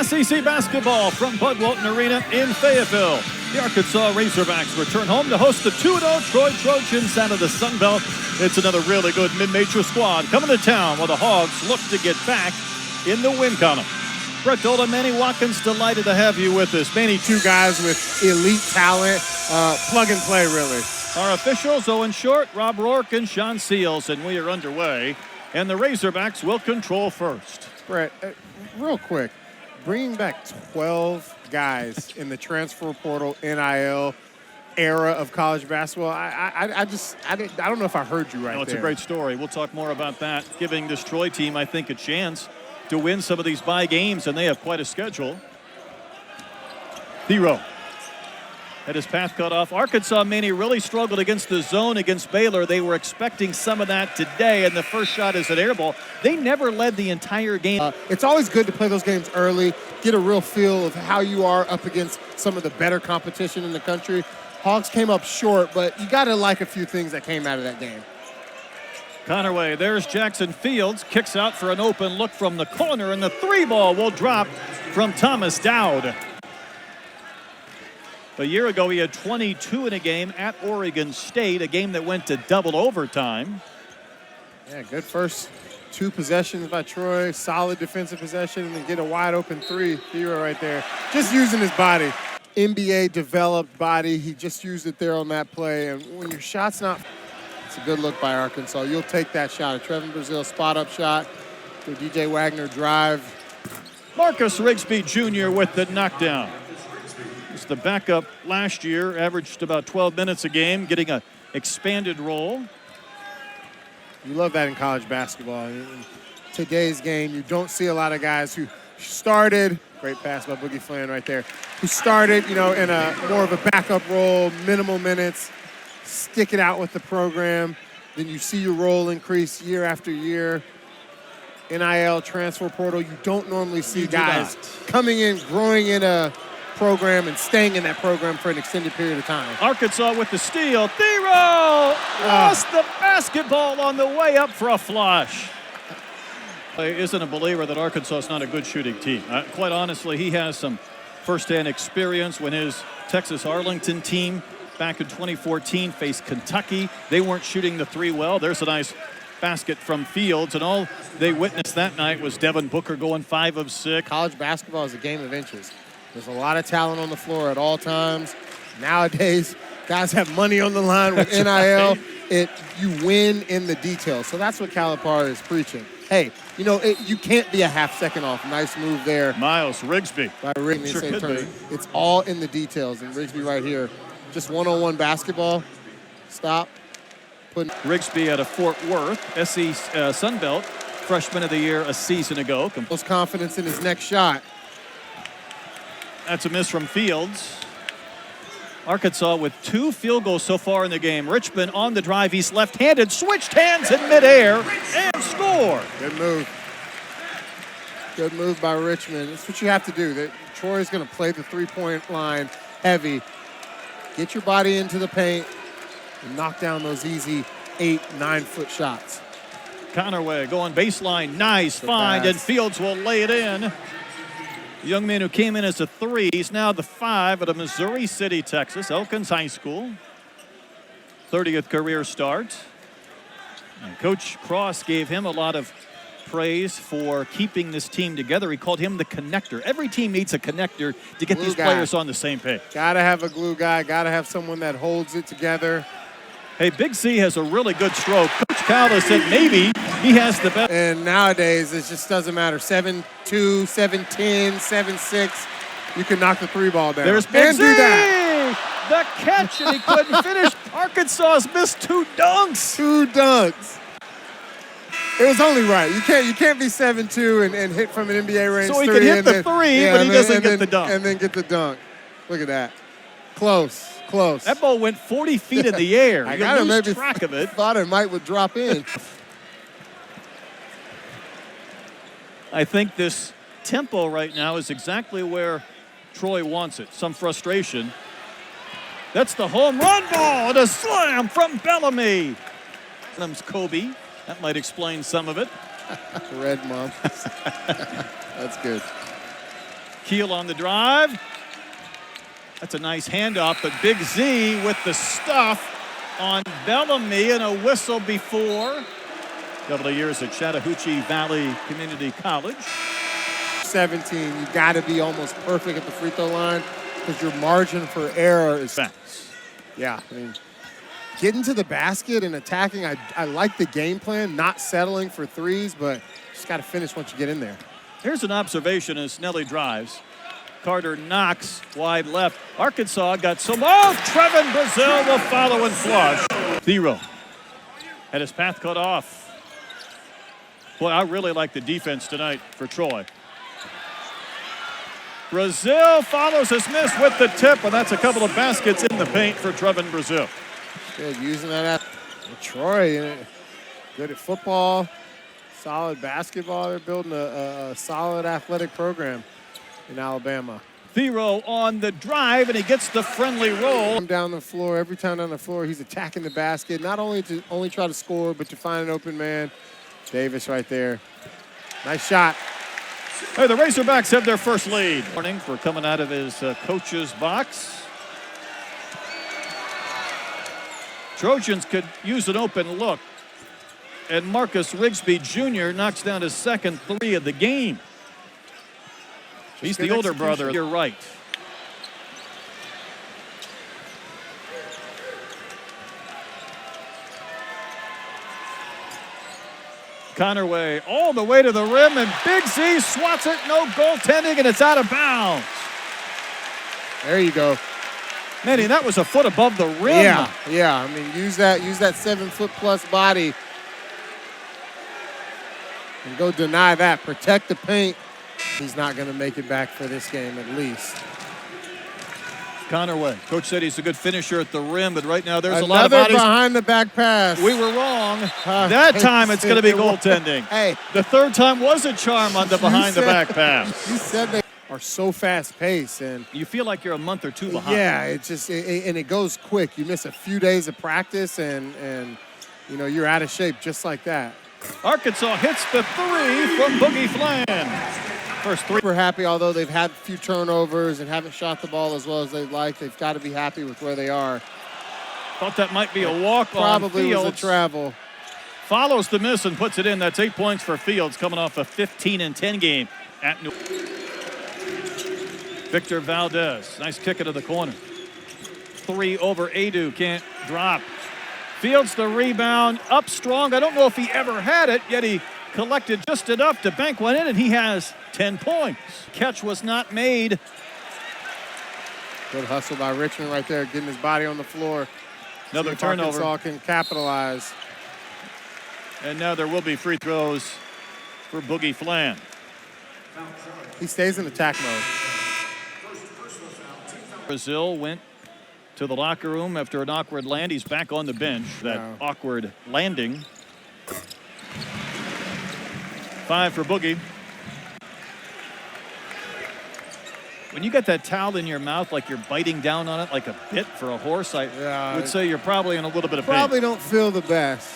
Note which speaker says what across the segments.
Speaker 1: SEC basketball from Bud Walton Arena in Fayetteville. The Arkansas Razorbacks return home to host the 2-0 Troy Trojans out of the Sun Belt. It's another really good mid-major squad coming to town while the Hogs look to get back in the win column. Brett Dolan, Manny Watkins, delighted to have you with us.
Speaker 2: Manny, two guys with elite talent, plug and play, really.
Speaker 1: Our officials, Owen Short, Rob Rourke, and Sean Seals, and we are underway. And the Razorbacks will control first.
Speaker 2: Brett, real quick, bringing back 12 guys in the transfer portal NIL era of college basketball. I don't know if I heard you right there.
Speaker 1: It's a great story. We'll talk more about that, giving this Troy team, I think, a chance to win some of these bye games, and they have quite a schedule. Hero had his path cut off. Arkansas, Manny, really struggled against the zone against Baylor. They were expecting some of that today, and the first shot is an air ball. They never led the entire game.
Speaker 2: It's always good to play those games early, get a real feel of how you are up against some of the better competition in the country. Hogs came up short, but you got to like a few things that came out of that game.
Speaker 1: Connerway, there's Jackson Fields, kicks out for an open look from the corner, and the three ball will drop from Thomas Dowd. A year ago, he had 22 in a game at Oregon State, a game that went to double overtime.
Speaker 2: Yeah, good first two possessions by Troy. Solid defensive possession, and then get a wide open three. Hero right there. Just using his body. NBA developed body. He just used it there on that play. And when your shot's not, it's a good look by Arkansas. You'll take that shot. A Trevin Brazile spot-up shot. The DJ Wagner drive.
Speaker 1: Marcus Rigsby Jr. with the knockdown. He's the backup last year, averaged about 12 minutes a game, getting an expanded role.
Speaker 2: You love that in college basketball. In today's game, you don't see a lot of guys who started, great pass by Boogie Flan right there, who started, in a more of a backup role, minimal minutes, stick it out with the program. Then you see your role increase year after year. NIL, transfer portal, you don't normally see guys coming in, growing in a program and staying in that program for an extended period of time.
Speaker 1: Arkansas with the steal. Thero lost the basketball on the way up for a flush. He isn't a believer that Arkansas is not a good shooting team. Quite honestly, he has some firsthand experience when his Texas Arlington team back in 2014 faced Kentucky. They weren't shooting the three well. There's a nice basket from Fields, and all they witnessed that night was Devin Booker going 5 of 6.
Speaker 2: College basketball is a game of inches. There's a lot of talent on the floor at all times. Nowadays, guys have money on the line with NIL. You win in the details. So that's what Calipari is preaching. Hey, you can't be a half second off. Nice move there.
Speaker 1: Miles Rigsby.
Speaker 2: By Rigsby.
Speaker 1: Sure could be.
Speaker 2: It's all in the details. And Rigsby right here, just one-on-one basketball. Stop.
Speaker 1: Rigsby out of Fort Worth, SC Sun Belt, freshman of the year a season ago.
Speaker 2: Most confidence in his next shot.
Speaker 1: That's a miss from Fields. Arkansas with 2 field goals so far in the game. Richmond on the drive. He's left-handed, switched hands in midair, and score.
Speaker 2: Good move. Good move by Richmond. That's what you have to do. Troy's going to play the three-point line heavy. Get your body into the paint and knock down those easy 8-9-foot shots.
Speaker 1: Connerway going baseline. Nice find, and Fields will lay it in. The young man who came in as a 3, he's now the 5 out of Missouri City, Texas, Elkins High School. 30th career start. And Coach Cross gave him a lot of praise for keeping this team together. He called him the connector. Every team needs a connector to get these players on the same page.
Speaker 2: Got to have a glue guy. Got to have someone that holds it together.
Speaker 1: Hey, Big C has a really good stroke. Coach Calda said maybe he has the best.
Speaker 2: And nowadays, it just doesn't matter. 7'2", 7'10", 7'6". You can knock the 3 ball down.
Speaker 1: There's Big C! The catch, and he couldn't finish. Arkansas's missed 2 dunks.
Speaker 2: 2 dunks. It was only right. You can't be 7'2" and hit from an NBA range.
Speaker 1: So he can hit the 3, but he doesn't get the dunk.
Speaker 2: And then get the dunk. Look at that. Close.
Speaker 1: That ball went 40 feet in the air.
Speaker 2: I
Speaker 1: got to lose track of it.
Speaker 2: Thought it would drop in.
Speaker 1: I think this tempo right now is exactly where Troy wants it. Some frustration. That's the home run ball and a slam from Bellamy. Adams Kobe. That might explain some of it.
Speaker 2: Red mom. That's good.
Speaker 1: Keel on the drive. That's a nice handoff, but Big Z with the stuff on Bellamy and a whistle before. A couple of years at Chattahoochee Valley Community College.
Speaker 2: 17, you got to be almost perfect at the free throw line because your margin for error is
Speaker 1: Facts.
Speaker 2: Yeah, I mean, getting to the basket and attacking, I like the game plan, not settling for threes, but just got to finish once you get in there.
Speaker 1: Here's an observation as Snelly drives. Carter knocks wide left. Arkansas got some. Oh, Trevin Brazil will follow and flush. Thero had his path cut off. Boy, I really like the defense tonight for Troy. Brazil follows his miss with the tip, and that's a couple of baskets in the paint for Trevin Brazil.
Speaker 2: Good, using that. Troy, good at football, solid basketball. They're building a solid athletic program in Alabama.
Speaker 1: Thero on the drive, and he gets the friendly roll.
Speaker 2: Down the floor, every time down the floor, he's attacking the basket, not only to try to score, but to find an open man. Davis right there. Nice shot.
Speaker 1: Hey, the Razorbacks have their first lead. Morning for coming out of his coach's box. Trojans could use an open look. And Marcus Rigsby Jr. knocks down his second three of the game. He's the older brother. You're right. Connerway all the way to the rim, and Big Z swats it. No goaltending, and it's out of bounds.
Speaker 2: There you go.
Speaker 1: Manny, that was a foot above the rim.
Speaker 2: Yeah. I mean, use that 7-foot-plus body and go deny that. Protect the paint. He's not going to make it back for this game, at least.
Speaker 1: Connerway. Coach said he's a good finisher at the rim, but right now there's a lot of bodies.
Speaker 2: Behind the back pass.
Speaker 1: We were wrong. That time it's going to be goaltending.
Speaker 2: Hey.
Speaker 1: The third time was a charm on the behind the back pass.
Speaker 2: You said they are so fast-paced, and
Speaker 1: you feel like you're a month or two behind.
Speaker 2: Yeah, it just and it goes quick. You miss a few days of practice, and you know you're out of shape just like that.
Speaker 1: Arkansas hits the three from Boogie Flan. First three.
Speaker 2: We're happy, although they've had a few turnovers and haven't shot the ball as well as they'd like. They've got to be happy with where they are.
Speaker 1: Thought that might be a walk-on.
Speaker 2: Probably
Speaker 1: Fields.
Speaker 2: was a travel.
Speaker 1: Follows the miss and puts it in. That's 8 points for Fields, coming off a 15-10 game at New. Victor Valdez, nice kick into the corner. Three over Adu, can't drop. Fields the rebound, up strong. I don't know if he ever had it, yet he collected just enough to bank one in, and he has 10 points. Catch was not made.
Speaker 2: Good hustle by Richmond right there, getting his body on the floor.
Speaker 1: Another turnover.
Speaker 2: Arkansas can capitalize.
Speaker 1: And now there will be free throws for Boogie Flan.
Speaker 2: He stays in attack mode.
Speaker 1: Brazil went to the locker room after an awkward land. He's back on the bench. That awkward landing. 5 for Boogie. When you got that towel in your mouth like you're biting down on it like a bit for a horse, I would say you're probably in a little bit of pain.
Speaker 2: Probably don't feel the best.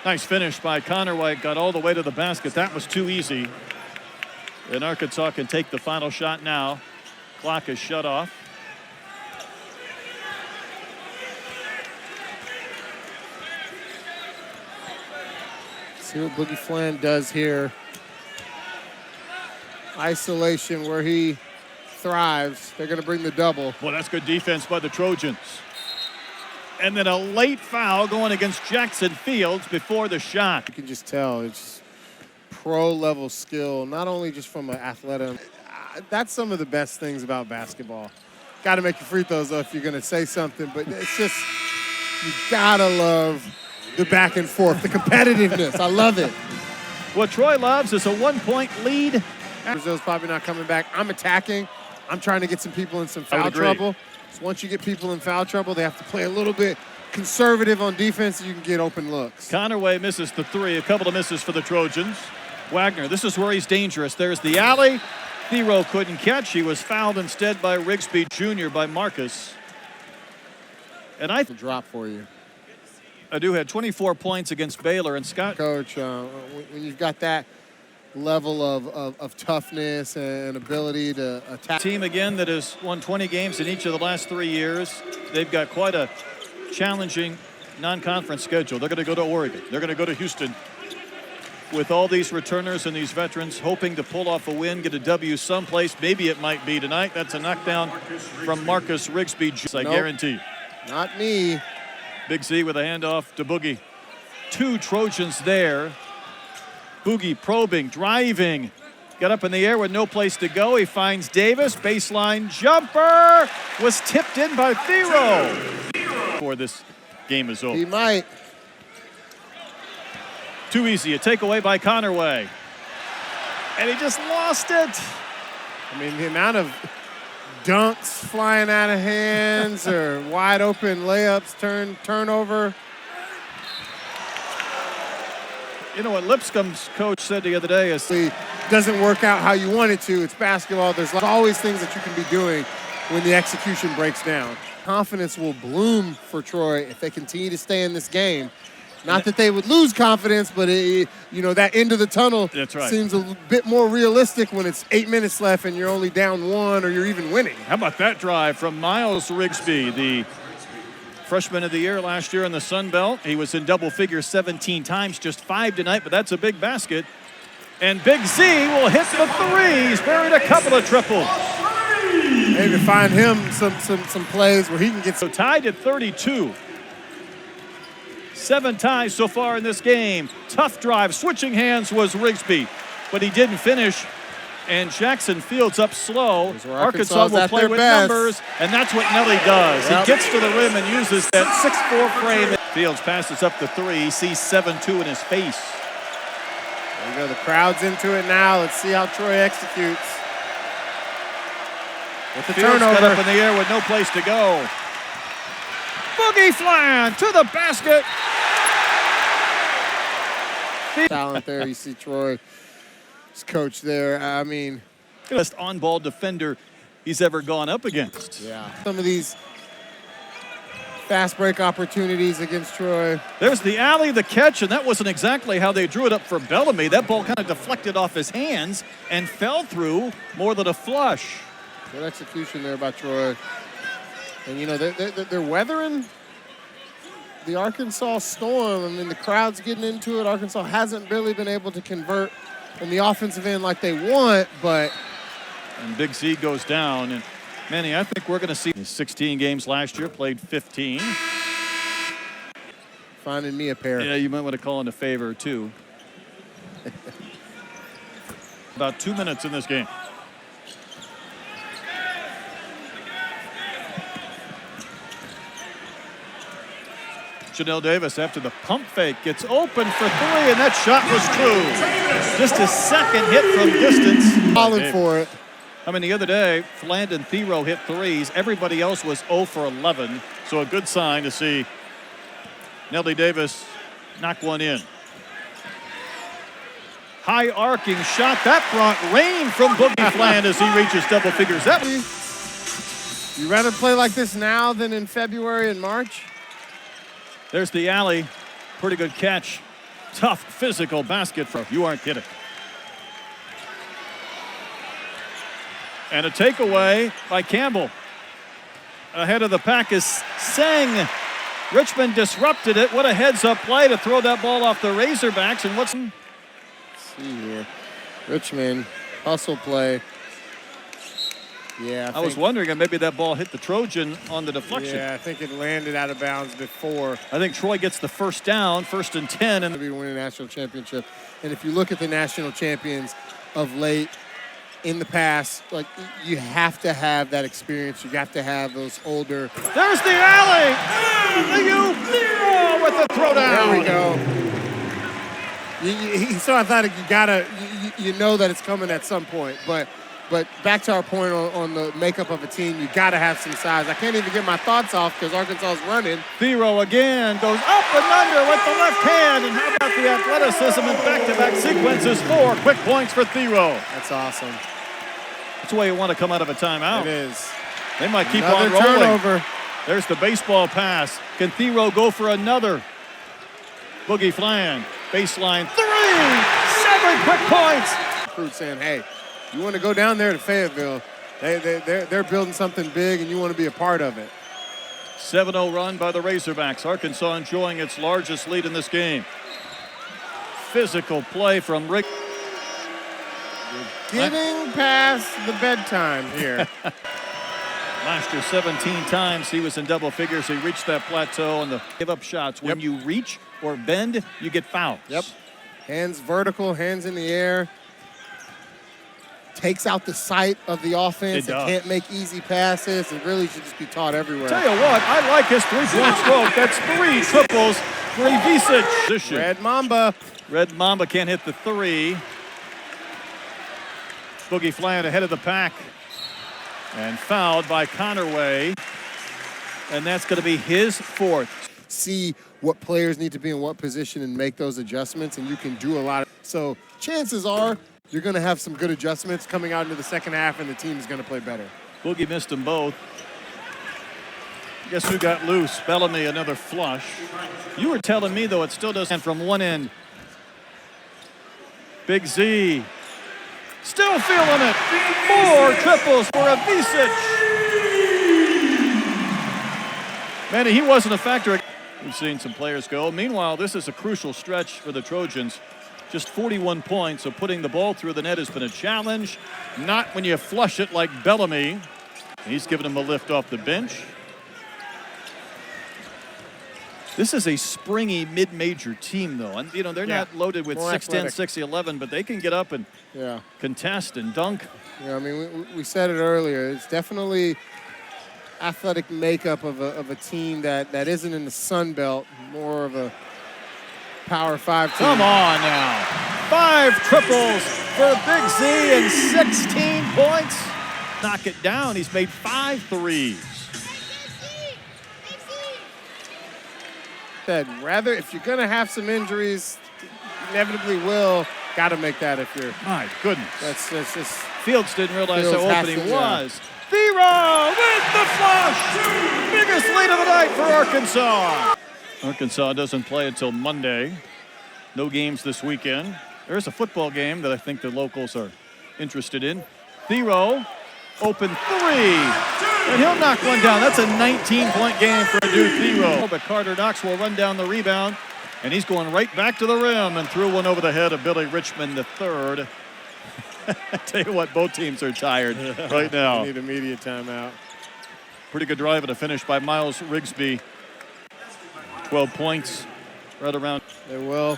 Speaker 1: Nice finish by Connerway. Got all the way to the basket. That was too easy. And Arkansas can take the final shot now. Clock is shut off.
Speaker 2: See what Boogie Flan does here. Isolation where he thrives. They're going to bring the double.
Speaker 1: Well, that's good defense by the Trojans. And then a late foul going against Jackson Fields before the shot.
Speaker 2: You can just tell it's pro-level skill, not only just from an athletic. That's some of the best things about basketball. Got to make your free throws, though, if you're going to say something. But it's just, you got to love the back and forth, the competitiveness. I love it.
Speaker 1: What Troy loves is a 1-point lead.
Speaker 2: Brazil's probably not coming back. I'm attacking. I'm trying to get some people in some foul trouble. So once you get people in foul trouble, they have to play a little bit conservative on defense so you can get open looks.
Speaker 1: Connerway misses the three. A couple of misses for the Trojans. Wagner, this is where he's dangerous. There's the alley. Thero couldn't catch. He was fouled instead by Rigsby Jr. by Marcus. And I
Speaker 2: drop for you.
Speaker 1: Adu had 24 points against Baylor, and Scott.
Speaker 2: Coach, when you've got that level of toughness and ability to attack.
Speaker 1: Team again that has won 20 games in each of the last 3 years. They've got quite a challenging non-conference schedule. They're going to go to Oregon. They're going to go to Houston. With all these returners and these veterans hoping to pull off a win, get a W someplace. Maybe it might be tonight. That's a knockdown from Marcus Rigsby. I guarantee.
Speaker 2: Not me.
Speaker 1: Big Z with a handoff to Boogie. 2 Trojans there. Boogie probing, driving. Got up in the air with no place to go. He finds Davis. Baseline jumper was tipped in by Thero. Before this game is over.
Speaker 2: He might.
Speaker 1: Too easy. A takeaway by Connerway. And he just lost it.
Speaker 2: I mean, the amount of dunks flying out of hands or wide open layups, turnover.
Speaker 1: You know what Lipscomb's coach said the other day is
Speaker 2: It doesn't work out how you want it to. It's basketball. There's always things that you can be doing when the execution breaks down. Confidence will bloom for Troy if they continue to stay in this game. Not that they would lose confidence, but that end of the tunnel
Speaker 1: That's right.
Speaker 2: seems a bit more realistic when it's 8 minutes left and you're only down 1 or you're even winning.
Speaker 1: How about that drive from Miles Rigsby, the freshman of the year last year in the Sun Belt. He was in double figures 17 times, just 5 tonight, but that's a big basket. And Big Z will hit the 3. He's buried a couple of triples.
Speaker 2: Maybe find him some plays where he can get
Speaker 1: So tied at 32. 7 ties so far in this game. Tough drive, switching hands was Rigsby, but he didn't finish. And Jackson Fields up slow. Arkansas will play with numbers, and that's what Nelly does. He gets to the rim and uses that 6'4" frame. Fields passes up the 3. He sees 7-2 in his face.
Speaker 2: There you go. The crowd's into it now. Let's see how Troy executes. With the
Speaker 1: Fields
Speaker 2: turnover.
Speaker 1: got up in the air with no place to go. Boogie Flan to the basket.
Speaker 2: Talent there. You see Troy's coach there. I mean,
Speaker 1: Best on-ball defender he's ever gone up against.
Speaker 2: yeah. Some of these fast break opportunities against Troy.
Speaker 1: There's the alley, the catch, and that wasn't exactly how they drew it up for Bellamy. That ball kind of deflected off his hands and fell through more than a flush.
Speaker 2: Good execution there by Troy. And, they're weathering the Arkansas storm. I mean, the crowd's getting into it. Arkansas hasn't really been able to convert in the offensive end like they want, but...
Speaker 1: And Big Z goes down. And, Manny, I think we're going to see 16 games last year, played 15.
Speaker 2: Finding me a pair.
Speaker 1: Yeah, you might want to call in a favor or two. About 2 minutes in this game. Janelle Davis, after the pump fake, gets open for 3, and that shot was true. Just a second hit from distance.
Speaker 2: Falling for it.
Speaker 1: I mean, the other day, Fland and Thero hit 3s. Everybody else was 0 for 11. So a good sign to see Nelly Davis knock one in. High arcing shot. That brought rain from Boogie Fland as he reaches double figures. That
Speaker 2: You rather play like this now than in February and March?
Speaker 1: There's the alley. Pretty good catch. Tough physical basket for you aren't kidding. And a takeaway by Campbell. Ahead of the pack is Seng. Richmond disrupted it. What a heads-up play to throw that ball off the Razorbacks. And what's...
Speaker 2: Let's see here. Richmond, hustle play. Yeah,
Speaker 1: I was wondering if maybe that ball hit the Trojan on the deflection.
Speaker 2: Yeah, I think it landed out of bounds before.
Speaker 1: I think Troy gets the first down, 1st and 10. And
Speaker 2: to be winning a national championship. And if you look at the national champions of late, in the past, like, you have to have that experience. You have to have those older.
Speaker 1: There's the alley. Thero with the throwdown.
Speaker 2: There we go. So I thought you gotta, you know that it's coming at some point. But back to our point on the makeup of a team, you gotta have some size. I can't even get my thoughts off because Arkansas is running.
Speaker 1: Thero again goes up and under with the left hand. And how about the athleticism and back-to-back sequences? 4 quick points for Thero.
Speaker 2: That's awesome.
Speaker 1: That's the way you want to come out of a timeout.
Speaker 2: It is.
Speaker 1: They might keep
Speaker 2: Another
Speaker 1: on rolling.
Speaker 2: turnover.
Speaker 1: There's the baseball pass. Can Thero go for another? Boogie Flan, baseline 3, delivering quick points.
Speaker 2: Recruit saying, hey, you want to go down there to Fayetteville, they're building something big and you want to be a part of it.
Speaker 1: 7-0 run by the Razorbacks. Arkansas enjoying its largest lead in this game. Physical play from Rick.
Speaker 2: Getting past the bedtime here.
Speaker 1: Last year, 17 times he was in double figures. He reached that plateau and the give up shots. When you reach or bend, you get fouled.
Speaker 2: Yep. Hands vertical, hands in the air. Takes out the sight of the offense. It can't make easy passes. It really should just be taught everywhere.
Speaker 1: Tell you what, I like his three-point stroke. That's 3 triples for Ivica.
Speaker 2: Red Mamba.
Speaker 1: Red Mamba can't hit the 3. Boogie Fland ahead of the pack. And fouled by Connerway. And that's going to be his 4th.
Speaker 2: See what players need to be in what position and make those adjustments, and you can do a lot. So chances are you're going to have some good adjustments coming out into the second half, and the team is going to play better.
Speaker 1: Boogie missed them both. Guess who got loose? Bellamy, another flush. You were telling me, though, it still doesn't from one end. Big Z. Still feeling it. 4 triples for Ivica. Man, he wasn't a factor. We've seen some players go. Meanwhile, this is a crucial stretch for the Trojans. Just 41 points, so putting the ball through the net has been a challenge. Not when you flush it like Bellamy. He's giving him a lift off the bench. This is a springy mid-major team, though. And, you know, they're not loaded with 6'10", 6'11", but they can get up and contest and dunk.
Speaker 2: Yeah, I mean, we said it earlier. It's definitely athletic makeup of a team that isn't in the Sun Belt, more of a Power 5 team.
Speaker 1: Come on now. 5 triples for Big Z and 16 points. Knock it down. He's made 5 threes.
Speaker 2: Rather, if you're going to have some injuries, inevitably will. Got to make that if you're.
Speaker 1: My goodness.
Speaker 2: That's just.
Speaker 1: Fields didn't realize how open he was. Thero with the flush. Biggest lead of the night for Arkansas. Arkansas doesn't play until Monday. No games this weekend. There's a football game that I think the locals are interested in. Thero, open 3. And he'll knock one down. That's a 19-point game for Duke Thero. But Carter Knox will run down the rebound. And he's going right back to the rim and threw one over the head of Billy Richmond III. I tell you what, both teams are tired right now.
Speaker 2: Need immediate timeout.
Speaker 1: Pretty good drive and a finish by Miles Rigsby. 12 points right around.
Speaker 2: They will.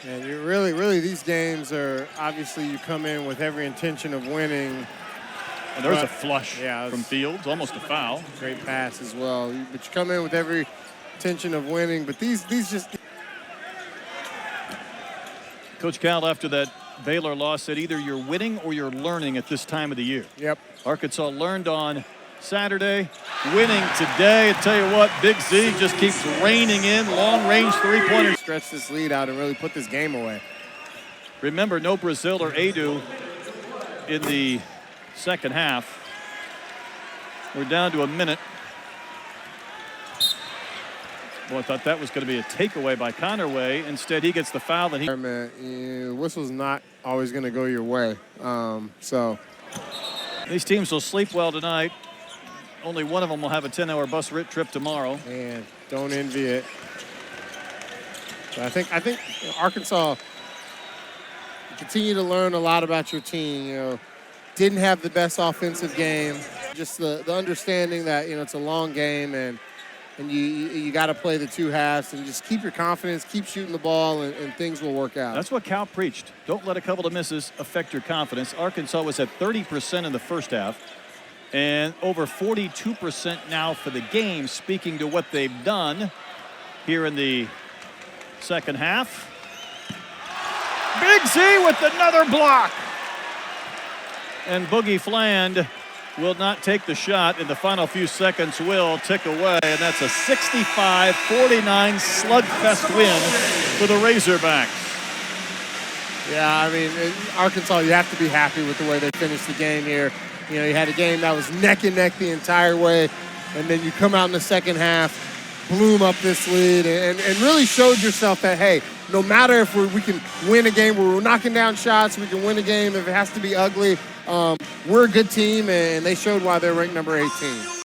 Speaker 2: And you really, these games are, obviously you come in with every intention of winning.
Speaker 1: And there's a flush from Fields, almost a foul.
Speaker 2: Great pass as well. But you come in with every intention of winning, but these just.
Speaker 1: Coach Cal, after that Baylor loss, said either you're winning or you're learning at this time of the year.
Speaker 2: Yep.
Speaker 1: Arkansas learned on Saturday, winning today. I tell you what, Big Z just keeps raining in long-range three-pointers.
Speaker 2: Stretch this lead out and really put this game away.
Speaker 1: Remember, no Brazil or Adu in the second half. We're down to a minute. Well, I thought that was going to be a takeaway by Connerway. Instead, he gets the foul. And
Speaker 2: the whistle's not always going to go your way. So
Speaker 1: these teams will sleep well tonight. Only one of them will have a 10-hour bus trip tomorrow.
Speaker 2: Man, don't envy it. But I think Arkansas continue to learn a lot about your team. You know, didn't have the best offensive game. Just the understanding that, you know, it's a long game and you got to play the 2 halves and just keep your confidence, keep shooting the ball, and things will work out.
Speaker 1: That's what Cal preached. Don't let a couple of misses affect your confidence. Arkansas was at 30% in the first half and over 42% now for the game, speaking to what they've done here in the second half. Big Z with another block. And Boogie Fland will not take the shot in the final few seconds, will tick away, and that's a 65-49 slugfest win for the Razorbacks.
Speaker 2: Yeah, I mean, Arkansas, you have to be happy with the way they finished the game here. You know, you had a game that was neck and neck the entire way, and then you come out in the second half, bloom up this lead, and really showed yourself that, hey, no matter if we can win a game where we're knocking down shots, we can win a game if it has to be ugly. We're a good team, and they showed why they're ranked number 18.